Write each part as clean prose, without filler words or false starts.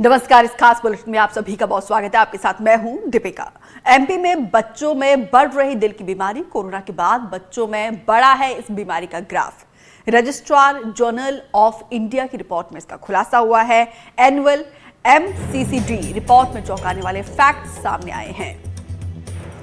नमस्कार। इस खास बुलेटिन में आप सभी का बहुत स्वागत है। आपके साथ मैं हूं दीपिका। एमपी में बच्चों में बढ़ रही दिल की बीमारी, कोरोना के बाद बच्चों में बढ़ा है इस बीमारी का graph. Registrar general of India की रिपोर्ट में इसका खुलासा हुआ है। एनुअल MCCD रिपोर्ट में चौंकाने वाले फैक्ट्स सामने आए हैं।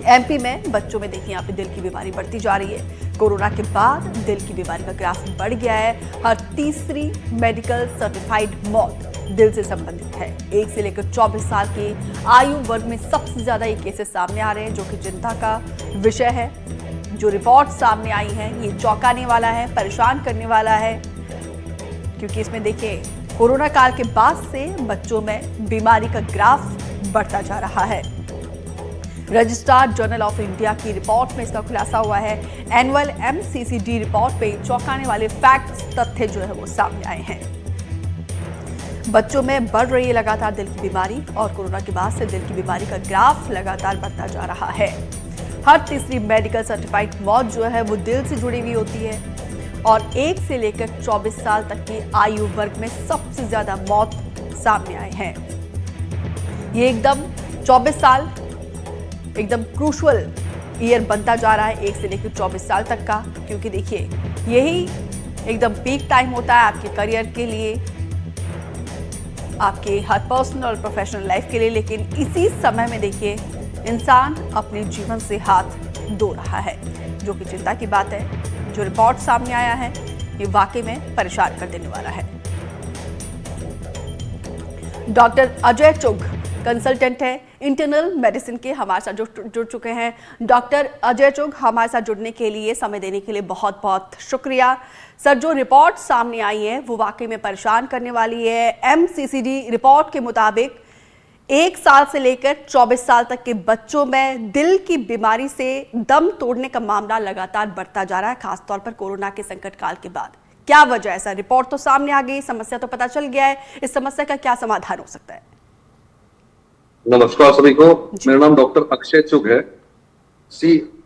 एमपी में बच्चों में देखिए यहाँ पे दिल की बीमारी बढ़ती जा रही है। कोरोना के बाद दिल की बीमारी का ग्राफ बढ़ गया है। हर तीसरी मेडिकल सर्टिफाइड मौत दिल से संबंधित है। 1 से लेकर 24 साल की आयु वर्ग में सबसे ज्यादा ये केसेस सामने आ रहे हैं, जो कि चिंता का विषय है। जो रिपोर्ट सामने आई है ये चौंकाने वाला है, परेशान करने वाला है, क्योंकि इसमें देखिए कोरोना काल के बाद से बच्चों में बीमारी का ग्राफ बढ़ता जा रहा है। रजिस्ट्रार जनरल ऑफ इंडिया की रिपोर्ट में इसका खुलासा हुआ है। एनुअल MCCD रिपोर्ट पे चौंकाने वाले फैक्ट्स, तथ्य जो है वो सामने आए हैं। बच्चों में बढ़ रही है लगातार दिल की बीमारी, और कोरोना के बाद से दिल की बीमारी का ग्राफ लगातार बढ़ता जा रहा है। हर तीसरी मेडिकल सर्टिफाइड मौत जो है वो दिल से जुड़ी हुई होती है, और 1 से लेकर 24 साल तक की आयु वर्ग में सबसे ज्यादा मौत सामने आए हैं। ये एकदम 24 साल एकदम क्रूशल ईयर बनता जा रहा है 1 से लेकर 24 साल तक का, क्योंकि देखिए यही एकदम पीक टाइम होता है आपके करियर के लिए, आपके हर पर्सनल और प्रोफेशनल लाइफ के लिए। लेकिन इसी समय में देखिए इंसान अपने जीवन से हाथ धो रहा है, जो कि चिंता की बात है। जो रिपोर्ट सामने आया है ये वाकई में परेशान कर देने वाला है। डॉक्टर अजय चुग कंसल्टेंट है इंटरनल मेडिसिन के, हमारे साथ जुड़ चुके हैं। डॉक्टर अजय चुग, हमारे साथ जुड़ने के लिए, समय देने के लिए बहुत बहुत शुक्रिया। सर, जो रिपोर्ट सामने आई है वो वाकई में परेशान करने वाली है। MCCD रिपोर्ट के मुताबिक 1 साल से लेकर 24 साल तक के बच्चों में दिल की बीमारी से दम तोड़ने का मामला लगातार बढ़ता जा रहा है, खासतौर पर कोरोना के संकट काल के बाद। क्या वजह है सर? रिपोर्ट तो सामने आ गई, समस्या तो पता चल गया है, इस समस्या का क्या समाधान हो सकता है? नमस्कार सभी को। मेरा नाम डॉक्टर अक्षय चुग है।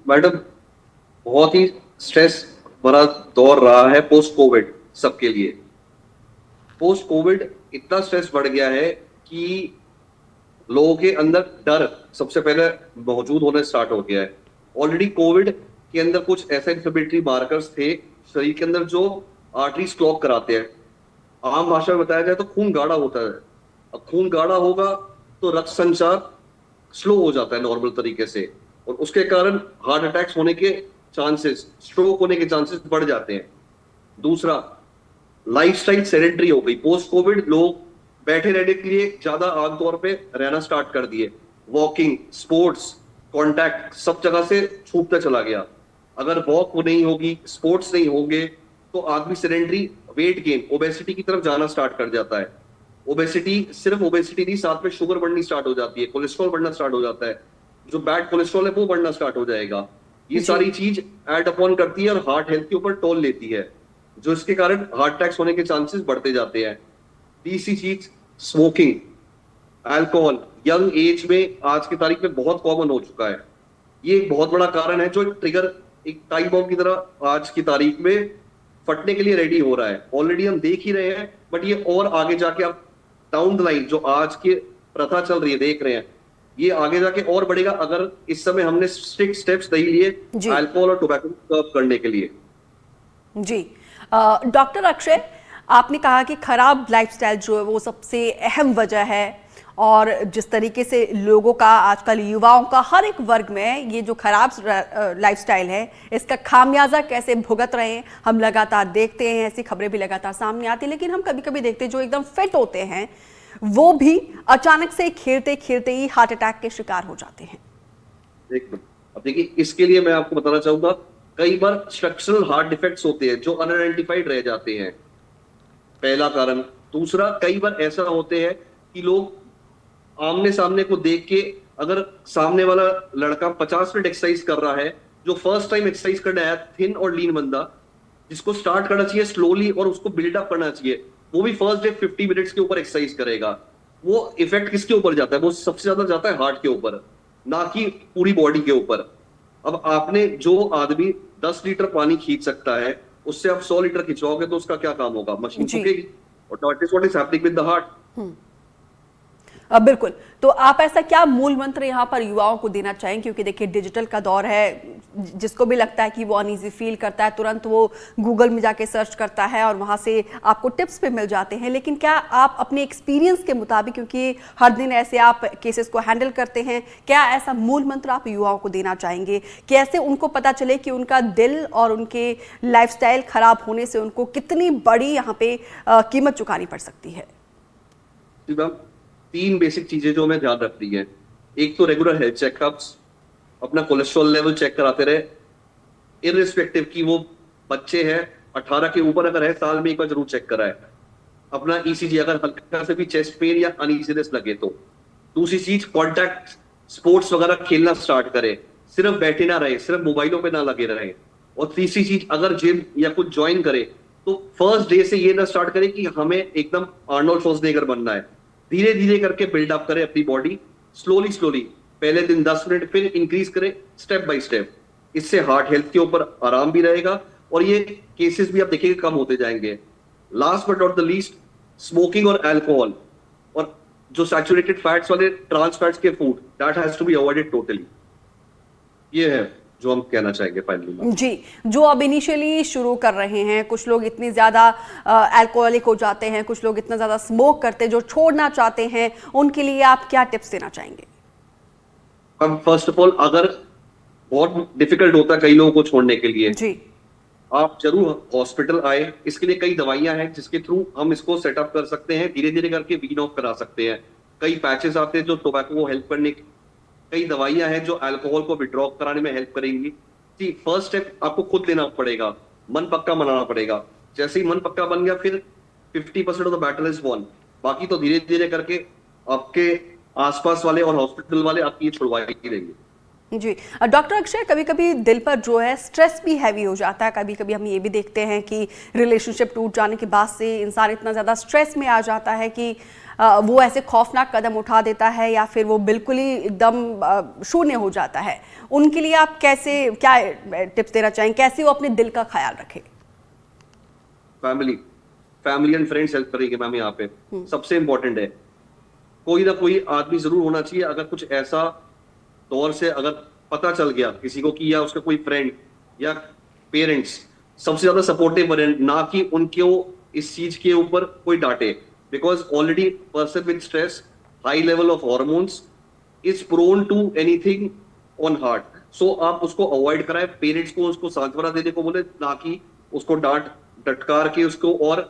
मैडम, बहुत ही स्ट्रेस भरा दौर रहा है पोस्ट कोविड सबके लिए। पोस्ट कोविड इतना स्ट्रेस बढ़ गया है कि लोगों के अंदर डर सबसे पहले मौजूद होने स्टार्ट हो गया है। ऑलरेडी कोविड के अंदर कुछ ऐसे इन्फ्लेमेटरी मार्कर्स थे शरीर के अंदर जो आर्टरीज क्लॉग कराते हैं। आम भाषा में बताया जाए तो खून गाढ़ा होता है। अब खून गाढ़ा होगा तो रक्त संचार स्लो हो जाता है नॉर्मल तरीके से, और उसके कारण हार्ट अटैक्स होने के चांसेस, स्ट्रोक होने के चांसेस बढ़ जाते हैं। दूसरा, लाइफस्टाइल सेडेंटरी हो गई। पोस्ट कोविड लोग बैठे रहने के लिए ज्यादा आमतौर पे रहना स्टार्ट कर दिए। वॉकिंग, स्पोर्ट्स, कांटेक्ट सब जगह से छूटता चला गया। अगर वॉक नहीं होगी, स्पोर्ट्स नहीं होंगे, तो आदमी सेडेंटरी, वेट गेन, ओबेसिटी की तरफ जाना स्टार्ट कर जाता है। ओबेसिटी सिर्फ ओबेसिटी नहीं, साथ में शुगर बढ़नी स्टार्ट हो जाती है, कोलेस्ट्रॉल बढ़ना स्टार्ट हो जाता है। जो बैड कोलेस्ट्रॉल है वो बढ़ना स्टार्ट हो जाएगा। ये सारी चीज एड अपॉन करती है और हार्ट हेल्थ के ऊपर टोल लेती है, जो इसके कारण हार्ट अटैक्स होने के चांसेस बढ़ते जाते हैं। तीसरी चीज, स्मोकिंग, अल्कोहल यंग एज में आज की तारीख में बहुत कॉमन हो चुका है। ये एक बहुत बड़ा कारण है जो ट्रिगर, एक टाइम बॉम्ब की तरह आज की तारीख में फटने के लिए रेडी हो रहा है। ऑलरेडी हम देख ही रहे हैं, बट ये और आगे जाके आप डाउन द लाइन जो आज की प्रथा चल रही है देख रहे हैं, ये आगे जाके और बढ़ेगा अगर इस समय हमने स्ट्रिक्ट स्टेप्स नहीं लिए अल्कोहल और टोबैको को कर्ब करने के लिए। जी डॉक्टर अक्षय, आपने कहा कि खराब लाइफस्टाइल जो है वो सबसे अहम वजह है, और जिस तरीके से लोगों का, आजकल युवाओं का हर एक वर्ग में ये जो खराब लाइफस्टाइल है, इसका खामियाजा कैसे भुगत रहे हैं हम लगातार देखते हैं। ऐसी खबरें भी लगातार सामने आती हैं, लेकिन हम कभी कभी देखते हैं जो एकदम फिट होते हैं वो भी अचानक से खेलते खेलते ही हार्ट अटैक के शिकार हो जाते हैं। अब देखिए, इसके लिए मैं आपको बताना चाहूंगा, कई बार स्ट्रक्चरल हार्ट डिफेक्ट्स होते हैं जो अनआइडेंटिफाइड रह जाते हैं, पहला कारण। दूसरा, कई बार ऐसा होते हैं कि लोग आमने सामने को देख के, अगर सामने वाला लड़का 50 मिनट एक्सरसाइज कर रहा है, जो फर्स्ट टाइम एक्सरसाइज करने आया थिन और लीन बंदा, जिसको स्टार्ट करना चाहिए स्लोली और उसको बिल्डअप करना चाहिए, वो भी फर्स्ट डे 50 मिनट्स के ऊपर एक्सरसाइज करेगा। वो इफेक्ट किसके ऊपर जाता है? वो सबसे ज्यादा जाता है हार्ट के ऊपर, ना कि पूरी बॉडी के ऊपर। अब आपने, जो आदमी 10 लीटर पानी खींच सकता है, उससे आप 100 लीटर खिंचवाओगे तो उसका क्या काम होगा? मशीन फूकेगी। और that is what is happening with the heart. बिल्कुल। तो आप ऐसा क्या मूल मंत्र यहाँ पर युवाओं को देना चाहेंगे, क्योंकि देखिए डिजिटल का दौर है, जिसको भी लगता है कि वो अनईजी फील करता है तुरंत वो गूगल में जाके सर्च करता है और वहाँ से आपको टिप्स पे मिल जाते हैं, लेकिन क्या आप अपने एक्सपीरियंस के मुताबिक, क्योंकि हर दिन ऐसे आप केसेस को हैंडल करते हैं, क्या ऐसा मूल मंत्र आप युवाओं को देना चाहेंगे, कैसे उनको पता चले कि उनका दिल और उनके लाइफस्टाइल खराब होने से उनको कितनी बड़ी यहाँ पे कीमत चुकानी पड़ सकती है? जी मैम, 3 बेसिक चीजें जो हमें ध्यान रखनी है। एक तो रेगुलर हेल्थ चेकअप्स, अपना कोलेस्ट्रॉल लेवल चेक कराते रहे, इररिस्पेक्टिव कि वो बच्चे हैं, 18 के ऊपर अगर है साल में एक बार जरूर चेक कराए। अपना ईसीजी अगर हल्का से भी चेस्ट पेन या अनईजीनेस लगे तो। दूसरी चीज, कॉन्टैक्ट स्पोर्ट्स वगैरह खेलना स्टार्ट करे, सिर्फ बैठे ना रहे, सिर्फ मोबाइलों पे ना लगे रहे। और तीसरी चीज, अगर जिम या कुछ ज्वाइन करे तो फर्स्ट डे से ये ना स्टार्ट करे कि हमें एकदम आर्नोल्ड श्वार्ज़नेगर बनना है। धीरे धीरे करके बिल्डअप करे अपनी बॉडी, स्लोली स्लोली, पहले दिन 10 मिनट, फिर इंक्रीज करे स्टेप बाय स्टेप। इससे हार्ट हेल्थ के ऊपर आराम भी रहेगा और ये केसेस भी आप देखेंगे कम होते जाएंगे। Last but not the least, smoking और अल्कोहल और जो सैचुरेटेड फैट्स वाले ट्रांस फैट्स के food, that has to be avoided totally. ये है जो हम कहना चाहेंगे फाइनली। जी, जो अब इनिशियली शुरू कर रहे हैं, कुछ लोग इतनी ज़्यादा अल्कोहलिक हो जाते हैं, कुछ लोग इतना ज़्यादा स्मोक करते हैं, जो छोड़ना चाहते हैं, उनके लिए आप क्या टिप्स देना चाहेंगे? हम फर्स्ट ऑफ ऑल, अगर बहुत डिफिकल्ट होता है कई लोगों को छोड़ने के लिए, जी, आप जरूर हॉस्पिटल आए। इसके लिए कई दवाइयां हैं जिसके थ्रू हम इसको सेटअप कर सकते हैं, धीरे धीरे करके वीन ऑफ करा सकते हैं। कई पैचेस आते हैं जो टोबैको को हेल्प करने, कई दवाइयां हैं जो अल्कोहल को विड्रॉ कराने में हेल्प करेंगी। जी, फर्स्ट स्टेप आपको खुद लेना पड़ेगा, मन पक्का बनाना पड़ेगा। जैसे ही मन पक्का बन गया, फिर 50% of the battle is won. बाकी तो धीरे धीरे करके आपके आसपास वाले और हॉस्पिटल वाले आपकी छुड़वा ही देंगे। जी। डॉक्टर अक्षय, कभी कभी दिल पर जो है स्ट्रेस भी हैवी हो जाता है, कभी कभी हम ये भी देखते हैं कि रिलेशनशिप टूट जाने के बाद से इंसान इतना ज़्यादा स्ट्रेस में आ जाता है कि वो ऐसे खौफनाक कदम उठा देता है या फिर वो बिल्कुल ही एकदम शून्य हो जाता है। उनके लिए आप कैसे, क्या टिप्स देना चाहेंगे, कैसे वो अपने दिल का ख्याल रखें? फैमिली एंड फ्रेंड्स हेल्प करेंगे मैम यहाँ पे। सबसे इंपॉर्टेंट है, कोई ना कोई आदमी जरूर होना चाहिए। अगर कुछ ऐसा दौर से अगर पता चल गया किसी को कि या उसका कोई फ्रेंड या पेरेंट्स सबसे ज्यादा सपोर्टिव बने, ना कि उनको इस चीज के ऊपर कोई डांटे। Because already person with stress, high level of hormones, is prone to anything on heart. So आप उसको अवॉइड कराए, पेरेंट्स को उसको सांत्वना देने को बोले, ना कि उसको डांट डटकार के उसको और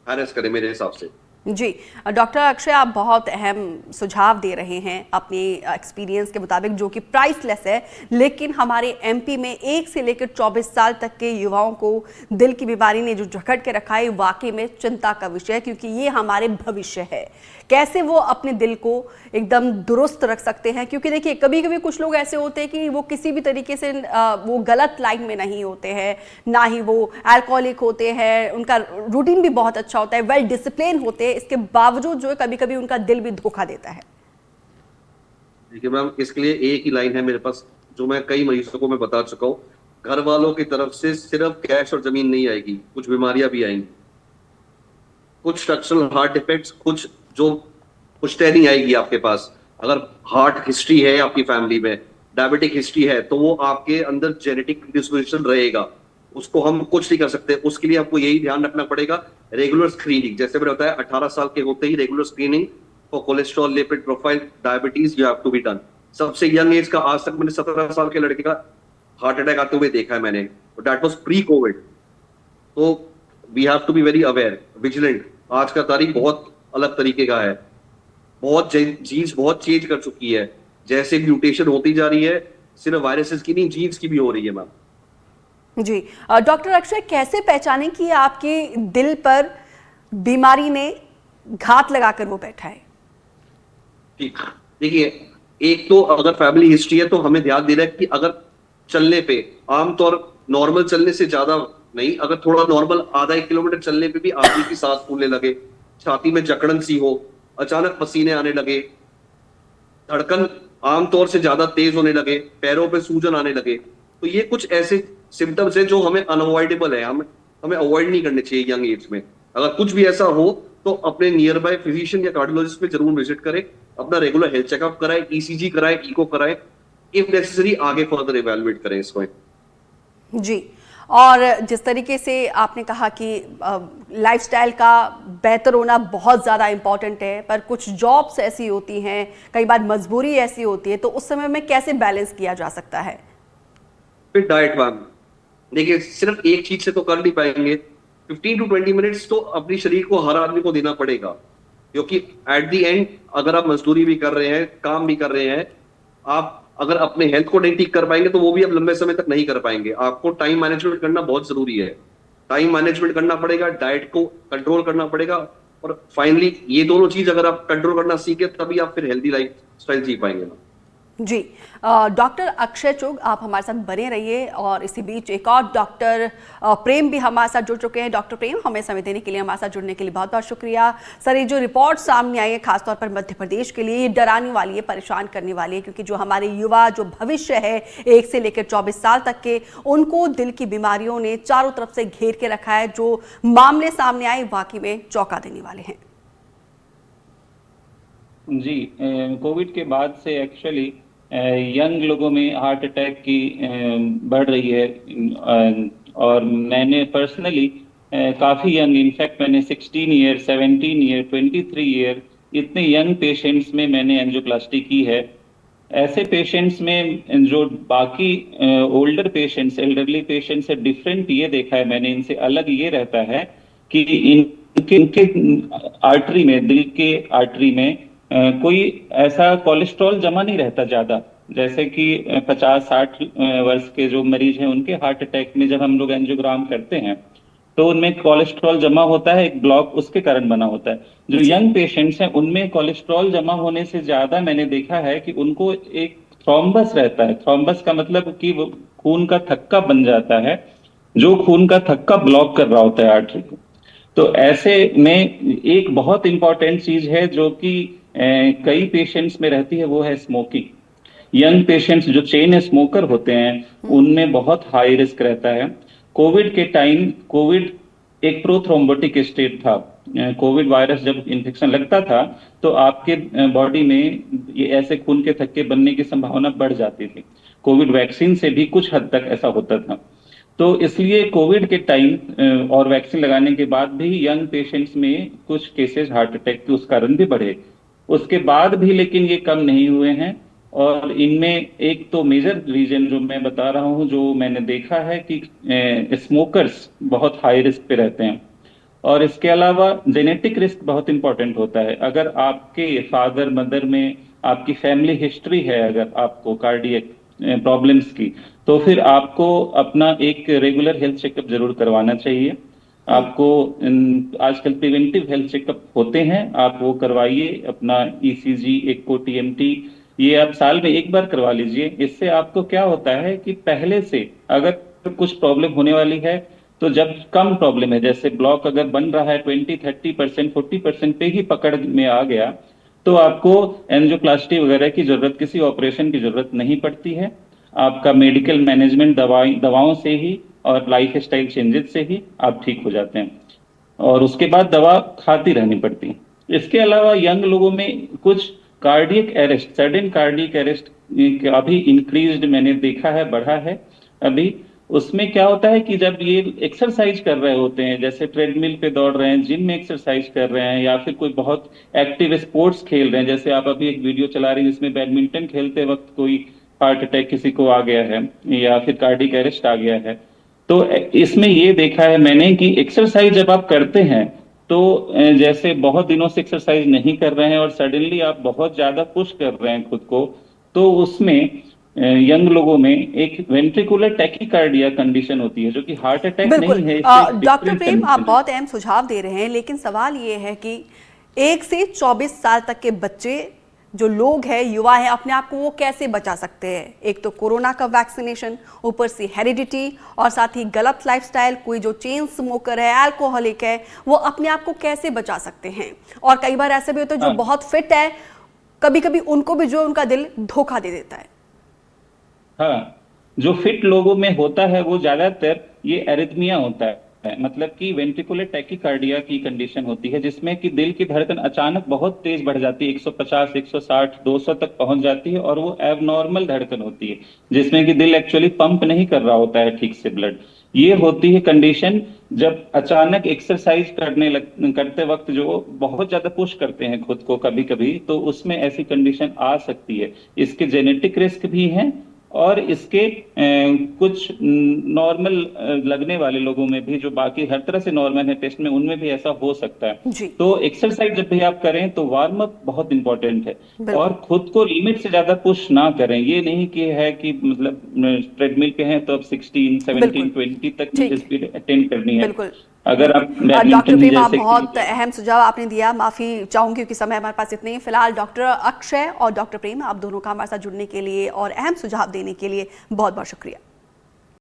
हैरेस करे मेरे हिसाब से। जी, डॉक्टर अक्षय, आप बहुत अहम सुझाव दे रहे हैं अपने एक्सपीरियंस के मुताबिक, जो कि प्राइसलेस है, लेकिन हमारे एमपी में 1 से लेकर 24 साल तक के युवाओं को दिल की बीमारी ने जो जकड़ के रखा है, वाकई में चिंता का विषय है, क्योंकि ये हमारे भविष्य है। कैसे वो अपने दिल को एकदम दुरुस्त रख सकते हैं, क्योंकि देखिए कभी कभी कुछ लोग ऐसे होते हैं कि वो किसी भी तरीके से वो गलत लाइन में नहीं होते हैं, ना ही वो अल्कोहलिक होते हैं, उनका रूटीन भी बहुत अच्छा होता है, वेल डिसिप्लिन होते हैं, इसके बावजूद जो है कभी कभी उनका दिल भी धोखा देता है। देखिए मैम, इसके लिए एक ही लाइन है मेरे पास, जो मैं कई मरीजों को मैं बता चुका हूँ। घर वालों की तरफ से सिर्फ कैश और जमीन नहीं आएगी, कुछ बीमारियां भी आएंगी, कुछ स्ट्रक्चरल हार्ट डिफेक्ट्स, कुछ जो पुश्तैनी आएगी आपके पास। अगर हार्ट हिस्ट्री है आपकी फैमिली में, डायबिटिक हिस्ट्री है, तो वो आपके अंदर जेनेटिक डिस्पोजिशन रहेगा, उसको हम कुछ नहीं कर सकते। उसके लिए आपको यही ध्यान रखना पड़ेगा, रेगुलर स्क्रीनिंग। जैसे मैंने बताया, 18 साल के होते ही regular screening for cholesterol, lipid profile, diabetes, you have to be done. सबसे यंग एज का, आज तक मैंने 17 साल के लड़के का हार्ट अटैक आते हुए देखा है मैंने, दैट वाज प्री कोविड। तो we have to be very aware, vigilant. आज का तारीख बहुत अलग तरीके का है, बहुत जीन्स बहुत चेंज कर चुकी है। जैसे म्यूटेशन होती जा रही है, सिर्फ वायरसेस की नहीं, जीन्स की भी हो रही है मैम। जी, डॉक्टर अक्षय, कैसे पहचानें कि आपके दिल पर बीमारी ने घात लगाकर वो बैठा है? ठीक, देखिए, एक तो अगर फैमिली हिस्ट्री है तो हमें ध्यान देना है कि अगर चलने पे, आमतौर नॉर्मल चलने से ज्यादा नहीं, अगर थोड़ा नॉर्मल आधा 1 किलोमीटर चलने पे भी आदमी की सांस फूलने लगे, छाती में जकड़न सी हो, अचानक पसीने आने लगे, धड़कन आमतौर से ज्यादा तेज होने लगे, पैरों पे सूजन आने लगे, तो ये कुछ ऐसे सिम्टम्स है जो हमें अनअवॉइडेबल है, हमें अवॉइड नहीं करने चाहिए यंग एज में। अगर कुछ भी ऐसा हो तो अपने नियर बाय फिजिशियन या कार्डियोलॉजिस्ट पे जरूर विजिट करें, अपना रेगुलर हेल्थ चेकअप कराएं, ईसीजी कराएं, इको कराएं, इफ नेसेसरी आगे फर्दर इवैल्यूएट करें इसको। जी। और जिस तरीके से आपने कहा कि लाइफस्टाइल का बेहतर होना बहुत ज़्यादा इम्पॉर्टेंट है, पर कुछ जॉब्स ऐसी होती हैं, कई बार मजबूरी ऐसी होती है, तो उस समय में कैसे बैलेंस किया जा सकता है? फिर डाइट मैम, देखिए सिर्फ एक चीज से तो कर नहीं पाएंगे, 15 to 20 मिनट्स तो अपने शरीर को हर आदमी को देना पड़ेगा, क्योंकि एट द एंड अगर आप मजदूरी भी कर रहे हैं, काम भी कर रहे हैं, आप अगर अपने हेल्थ को नहीं ठीक कर पाएंगे तो वो भी आप लंबे समय तक नहीं कर पाएंगे। आपको टाइम मैनेजमेंट करना बहुत जरूरी है, टाइम मैनेजमेंट करना पड़ेगा, डाइट को कंट्रोल करना पड़ेगा, और फाइनली ये दोनों चीज अगर आप कंट्रोल करना सीखे तभी आप फिर हेल्दी लाइफ स्टाइल जी पाएंगे ना। जी। डॉक्टर अक्षय चुग, आप हमारे साथ बने रहिए। और इसी बीच एक और डॉक्टर प्रेम भी हमारे साथ जुड़ चुके हैं। डॉक्टर प्रेम, हमें समय देने के लिए, हमारे साथ जुड़ने के लिए बहुत बहुत शुक्रिया। सर, ये जो रिपोर्ट सामने आई है खासतौर पर मध्य प्रदेश के लिए, ये डराने वाली है, परेशान करने वाली है, क्योंकि जो हमारे युवा, जो भविष्य है 1 से लेकर 24 साल तक के, उनको दिल की बीमारियों ने चारों तरफ से घेर के रखा है। जो मामले सामने आए वाकई में चौंका देने वाले हैं। जी, कोविड के बाद से एक्चुअली यंग लोगों में हार्ट अटैक की बढ़ रही है। और मैंने पर्सनली काफ़ी यंग, इनफैक्ट मैंने 16 ईयर, 17 ईयर, 23 ईयर इतने यंग पेशेंट्स में मैंने एंजियोप्लास्टी की है। ऐसे पेशेंट्स में जो बाकी ओल्डर पेशेंट्स, एल्डरली पेशेंट्स से डिफरेंट ये देखा है मैंने, इनसे अलग ये रहता है कि इनके आर्टरी में, दिल के आर्टरी में कोई ऐसा कोलेस्ट्रॉल जमा नहीं रहता ज्यादा, जैसे कि 50-60 वर्ष के जो मरीज हैं उनके हार्ट अटैक में जब हम लोग एंजियोग्राम करते हैं तो उनमें कोलेस्ट्रॉल जमा होता है, एक ब्लॉक उसके कारण बना होता है। जो यंग पेशेंट्स हैं उनमें कोलेस्ट्रॉल जमा होने से ज्यादा मैंने देखा है कि उनको एक थ्रोम्बस रहता है। थ्रोम्बस का मतलब कि वो खून का थक्का बन जाता है, जो खून का थक्का ब्लॉक कर रहा होता है आर्टरी को। तो ऐसे में एक बहुत इंपॉर्टेंट चीज है जो कि कई पेशेंट्स में रहती है, वो है स्मोकिंग। यंग पेशेंट्स जो चेन स्मोकर होते हैं उनमें बहुत हाई रिस्क रहता है। कोविड के टाइम, कोविड एक प्रोथ्रोम्बोटिक स्टेट था। कोविड वायरस जब इन्फेक्शन लगता था तो आपके बॉडी में ये ऐसे खून के थक्के बनने की संभावना बढ़ जाती थी। कोविड वैक्सीन से भी कुछ हद तक ऐसा होता था। तो इसलिए कोविड के टाइम और वैक्सीन लगाने के बाद भी यंग पेशेंट्स में कुछ केसेस हार्ट अटैक के उस कारण भी बढ़े। उसके बाद भी लेकिन ये कम नहीं हुए हैं। और इनमें एक तो मेजर रीजन जो मैं बता रहा हूं, जो मैंने देखा है कि स्मोकर्स बहुत हाई रिस्क पे रहते हैं। और इसके अलावा जेनेटिक रिस्क बहुत इंपॉर्टेंट होता है। अगर आपके फादर मदर में आपकी फैमिली हिस्ट्री है, अगर आपको कार्डियक प्रॉब्लम्स की, तो फिर आपको अपना एक रेगुलर हेल्थ चेकअप जरूर करवाना चाहिए। आपको आजकल प्रिवेंटिव हेल्थ चेकअप होते हैं, आप वो करवाइए। अपना ईसीजी, एको, टीएमटी, ये आप साल में एक बार करवा लीजिए। इससे आपको क्या होता है कि पहले से अगर कुछ प्रॉब्लम होने वाली है तो जब कम प्रॉब्लम है, जैसे ब्लॉक अगर बन रहा है 20-30%, 40% पे ही पकड़ में आ गया, तो आपको एंजियोप्लास्टी वगैरह की जरूरत, किसी ऑपरेशन की जरूरत नहीं पड़ती है। आपका मेडिकल मैनेजमेंट, दवाओं से ही और लाइफ स्टाइल चेंजेस से ही आप ठीक हो जाते हैं, और उसके बाद दवा खाती रहनी पड़ती है। इसके अलावा यंग लोगों में कुछ cardiac arrest, sudden cardiac arrest अभी इंक्रीज्ड मैंने देखा है, बढ़ा है अभी। उसमें क्या होता है कि जब ये एक्सरसाइज कर रहे होते हैं, जैसे ट्रेडमिल पे दौड़ रहे हैं, जिम में एक्सरसाइज कर रहे हैं, या फिर कोई बहुत एक्टिव स्पोर्ट्स खेल रहे हैं, जैसे आप अभी एक वीडियो चला रही हैं जिसमें बैडमिंटन खेलते वक्त कोई हार्ट अटैक किसी को आ गया है या फिर कार्डियक अरेस्ट आ गया है। तो इसमें ये देखा है मैंने कि एक्सरसाइज जब आप करते हैं तो जैसे बहुत दिनों से एक्सरसाइज नहीं कर रहे हैं और सडनली आप बहुत ज्यादा पुश कर रहे हैं खुद को, तो उसमें यंग लोगों में एक वेंट्रिकुलर टैकीकार्डिया कंडीशन होती है, जो कि हार्ट अटैक बिल्कुल। नहीं है। इससे एक डॉक्टर different प्रेम, आप condition है। बहुत अहम सुझाव दे रहे हैं, लेकिन सवाल ये है कि 1 से 24 साल तक के बच्चे, जो लोग हैं, युवा हैं, अपने आप को वो कैसे बचा सकते हैं? एक तो कोरोना का वैक्सीनेशन, ऊपर से हेरिडिटी, और साथ ही गलत लाइफस्टाइल। कोई जो चेन स्मोकर है, अल्कोहलिक है, वो अपने आप को कैसे बचा सकते हैं? और कई बार ऐसे भी होता है जो बहुत फिट है, कभी कभी उनको भी जो उनका दिल धोखा दे देता है। हाँ, जो फिट लोगों में होता है वो ज्यादातर ये एरिथमिया होता है। है, मतलब कि वेंट्रिकुलर टैकीकार्डिया की कंडीशन होती है, जिसमें कि दिल की धड़कन अचानक बहुत तेज बढ़ जाती है, 150, 160, 200 तक पहुंच जाती है, और वो एबनॉर्मल धड़कन होती है, जिसमें कि दिल एक्चुअली पंप नहीं कर रहा होता है ठीक से ब्लड। ये होती है कंडीशन जब अचानक एक्सरसाइज करते वक्त जो बहुत ज्यादा पुश करते हैं खुद को कभी कभी, तो उसमें ऐसी कंडीशन आ सकती है। इसके जेनेटिक रिस्क भी हैं, और इसके कुछ नॉर्मल लगने वाले लोगों में भी, जो बाकी हर तरह से नॉर्मल है टेस्ट में, उनमें भी ऐसा हो सकता है। जी तो एक्सरसाइज जब भी आप करें तो वार्म अप बहुत इंपॉर्टेंट है, और बिल्कुल। खुद को लिमिट से ज्यादा पुश ना करें। ये नहीं कि है कि मतलब ट्रेडमिल पे हैं तो अब 16, 17, बिल्कुल 20 तक ठीक मुझे है। स्पीड अटेंड करनी है। बिल्कुल अगर आप डॉक्टर बैडमिंटन ही प्रेम, आप जैसे बहुत अहम सुझाव आपने दिया। माफी चाहूंगी क्योंकि समय हमारे पास इतने ही। फिलहाल डॉक्टर अक्षय और डॉक्टर प्रेम, आप दोनों का हमारे साथ जुड़ने के लिए और अहम सुझाव देने के लिए बहुत बहुत शुक्रिया।